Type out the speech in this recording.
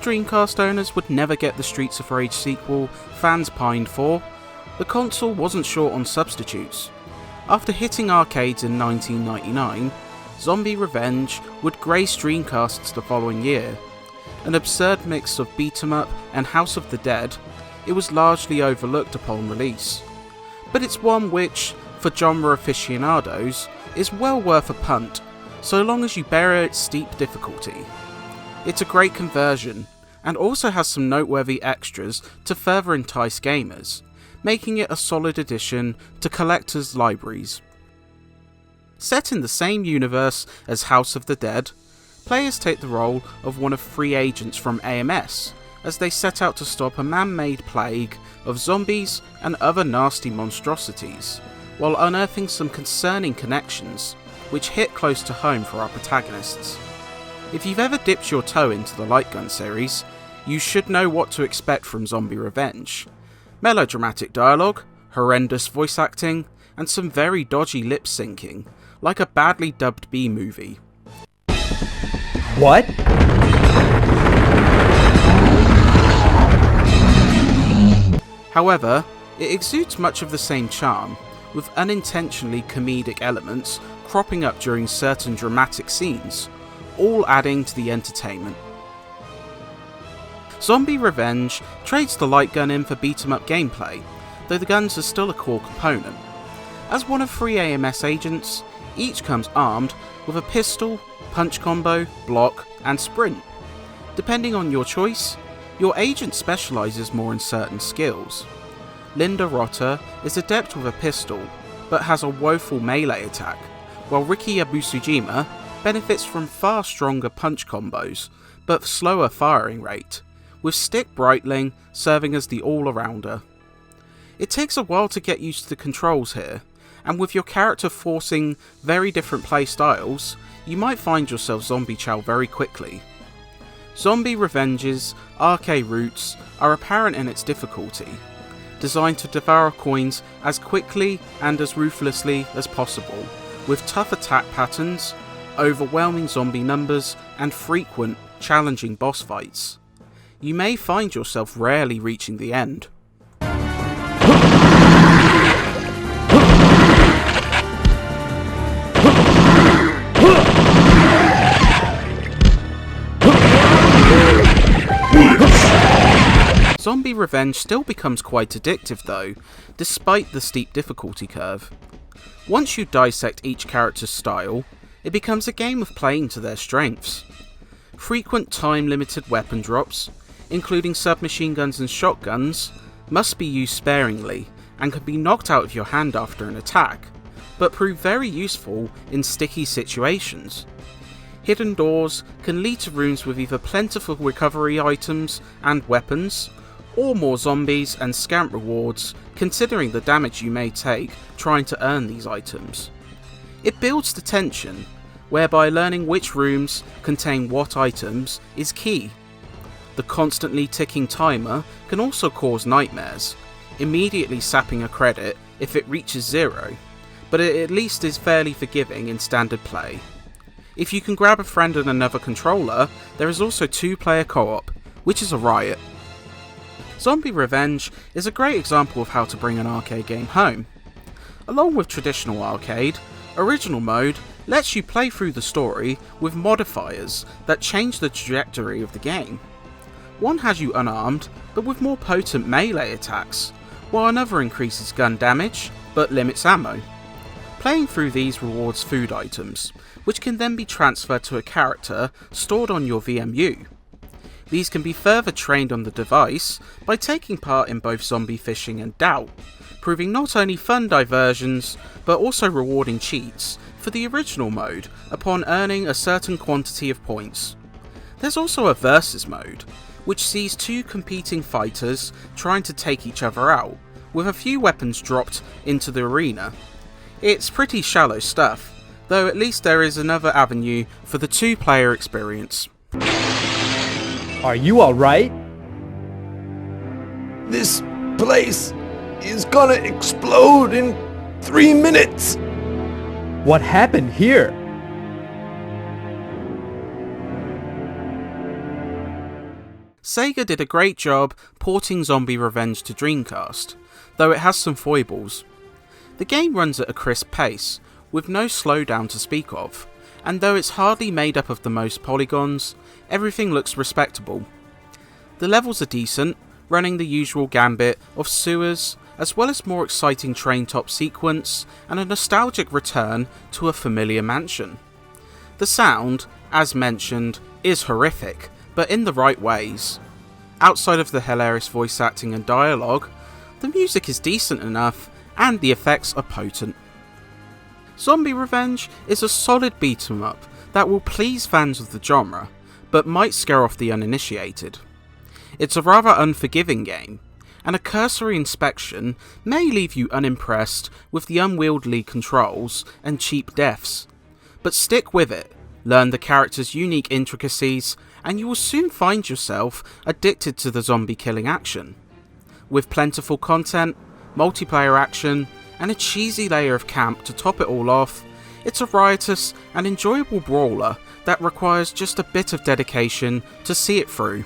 Dreamcast owners would never get the Streets of Rage sequel fans pined for, the console wasn't short on substitutes. After hitting arcades in 1999, Zombie Revenge would grace Dreamcasts the following year. An absurd mix of beat-em-up and House of the Dead, it was largely overlooked upon release. But it's one which, for genre aficionados, is well worth a punt, so long as you bear its steep difficulty. It's a great conversion, and also has some noteworthy extras to further entice gamers, making it a solid addition to collectors' libraries. Set in the same universe as House of the Dead, players take the role of one of 3 agents from AMS as they set out to stop a man-made plague of zombies and other nasty monstrosities, while unearthing some concerning connections which hit close to home for our protagonists. If you've ever dipped your toe into the Light Gun series, you should know what to expect from Zombie Revenge. Melodramatic dialogue, horrendous voice acting, and some very dodgy lip syncing, like a badly dubbed B-movie. What? However, it exudes much of the same charm, with unintentionally comedic elements cropping up during certain dramatic scenes, all adding to the entertainment. Zombie Revenge trades the light gun in for beat-em-up gameplay, though the guns are still a core component. As one of 3 AMS agents, each comes armed with a pistol, punch combo, block, and sprint. Depending on your choice, your agent specialises more in certain skills. Linda Rotter is adept with a pistol, but has a woeful melee attack, while Riki Abusujima benefits from far stronger punch combos, but slower firing rate, with Stick Breitling serving as the all-arounder. It takes a while to get used to the controls here, and with your character forcing very different play styles, you might find yourself zombie chow very quickly. Zombie Revenge's arcade roots are apparent in its difficulty, designed to devour coins as quickly and as ruthlessly as possible, with tough attack patterns, overwhelming zombie numbers, and frequent, challenging boss fights. You may find yourself rarely reaching the end. Zombie Revenge still becomes quite addictive though, despite the steep difficulty curve. Once you dissect each character's style, it becomes a game of playing to their strengths. Frequent time-limited weapon drops, including submachine guns and shotguns, must be used sparingly and can be knocked out of your hand after an attack, but prove very useful in sticky situations. Hidden doors can lead to rooms with either plentiful recovery items and weapons, or more zombies and scant rewards considering the damage you may take trying to earn these items. It builds the tension, whereby learning which rooms contain what items is key. The constantly ticking timer can also cause nightmares, immediately sapping a credit if it reaches 0, but it at least is fairly forgiving in standard play. If you can grab a friend and another controller, there is also 2-player co-op, which is a riot. Zombie Revenge is a great example of how to bring an arcade game home. Along with traditional arcade, Original Mode lets you play through the story with modifiers that change the trajectory of the game. One has you unarmed, but with more potent melee attacks, while another increases gun damage, but limits ammo. Playing through these rewards food items, which can then be transferred to a character stored on your VMU. These can be further trained on the device by taking part in both zombie fishing and Doubt, proving not only fun diversions, but also rewarding cheats for the original mode upon earning a certain quantity of points. There's also a versus mode, which sees 2 competing fighters trying to take each other out, with a few weapons dropped into the arena. It's pretty shallow stuff, though at least there is another avenue for the 2-player experience. Are you alright? This place is gonna explode in 3 minutes! What happened here? Sega did a great job porting Zombie Revenge to Dreamcast, though it has some foibles. The game runs at a crisp pace, with no slowdown to speak of, and though it's hardly made up of the most polygons, everything looks respectable. The levels are decent, running the usual gambit of sewers, as well as more exciting train top sequence and a nostalgic return to a familiar mansion. The sound, as mentioned, is horrific, but in the right ways. Outside of the hilarious voice acting and dialogue, the music is decent enough and the effects are potent. Zombie Revenge is a solid beat 'em up that will please fans of the genre, but might scare off the uninitiated. It's a rather unforgiving game, and a cursory inspection may leave you unimpressed with the unwieldy controls and cheap deaths. But stick with it, learn the character's unique intricacies, and you will soon find yourself addicted to the zombie killing action. With plentiful content, multiplayer action, and a cheesy layer of camp to top it all off, it's a riotous and enjoyable brawler that requires just a bit of dedication to see it through.